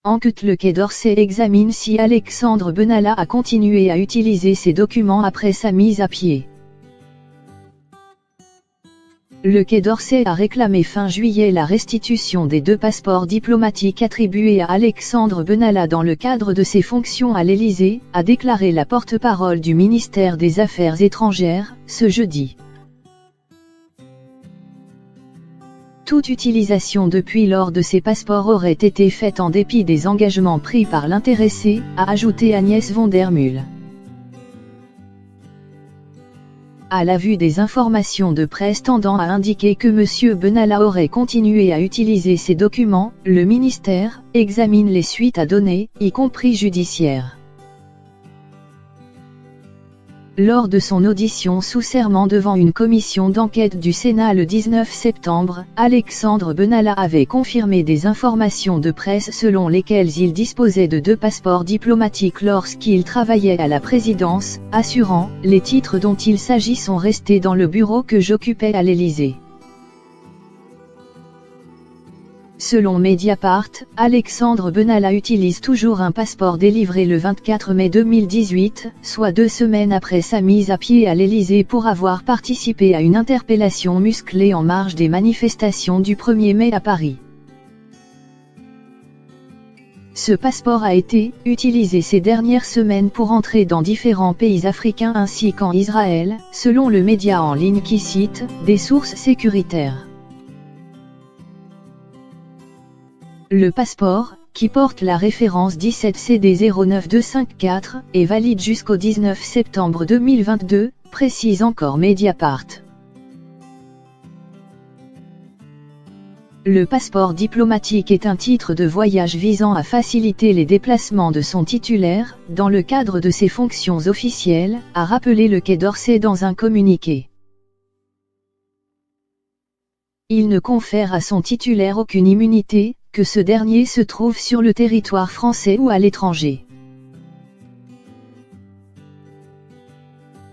Enquête. Le Quai d'Orsay examine si Alexandre Benalla a continué à utiliser ces documents après sa mise à pied. Le Quai d'Orsay a réclamé fin juillet la restitution des 2 passeports diplomatiques attribués à Alexandre Benalla dans le cadre de ses fonctions à l'Élysée, a déclaré la porte-parole du ministère des Affaires étrangères, ce jeudi. Toute utilisation depuis lors de ces passeports aurait été faite en dépit des engagements pris par l'intéressé, a ajouté Agnès von der Mühle. À la vue des informations de presse tendant à indiquer que M. Benalla aurait continué à utiliser ces documents, le ministère examine les suites à donner, y compris judiciaires. Lors de son audition sous serment devant une commission d'enquête du Sénat le 19 septembre, Alexandre Benalla avait confirmé des informations de presse selon lesquelles il disposait de 2 passeports diplomatiques lorsqu'il travaillait à la présidence, assurant « Les titres dont il s'agit sont restés dans le bureau que j'occupais à l'Élysée ». Selon Mediapart, Alexandre Benalla utilise toujours un passeport délivré le 24 mai 2018, soit 2 semaines après sa mise à pied à l'Élysée pour avoir participé à une interpellation musclée en marge des manifestations du 1er mai à Paris. Ce passeport a été utilisé ces dernières semaines pour entrer dans différents pays africains ainsi qu'en Israël, selon le média en ligne qui cite des sources sécuritaires. Le passeport, qui porte la référence 17CD09254, est valide jusqu'au 19 septembre 2022, précise encore Mediapart. Le passeport diplomatique est un titre de voyage visant à faciliter les déplacements de son titulaire, dans le cadre de ses fonctions officielles, a rappelé le Quai d'Orsay dans un communiqué. Il ne confère à son titulaire aucune immunité, que ce dernier se trouve sur le territoire français ou à l'étranger.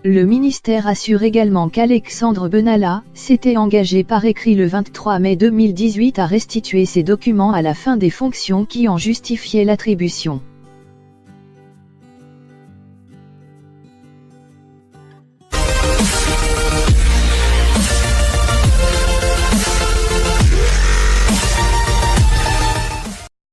Le ministère assure également qu'Alexandre Benalla s'était engagé par écrit le 23 mai 2018 à restituer ces documents à la fin des fonctions qui en justifiaient l'attribution.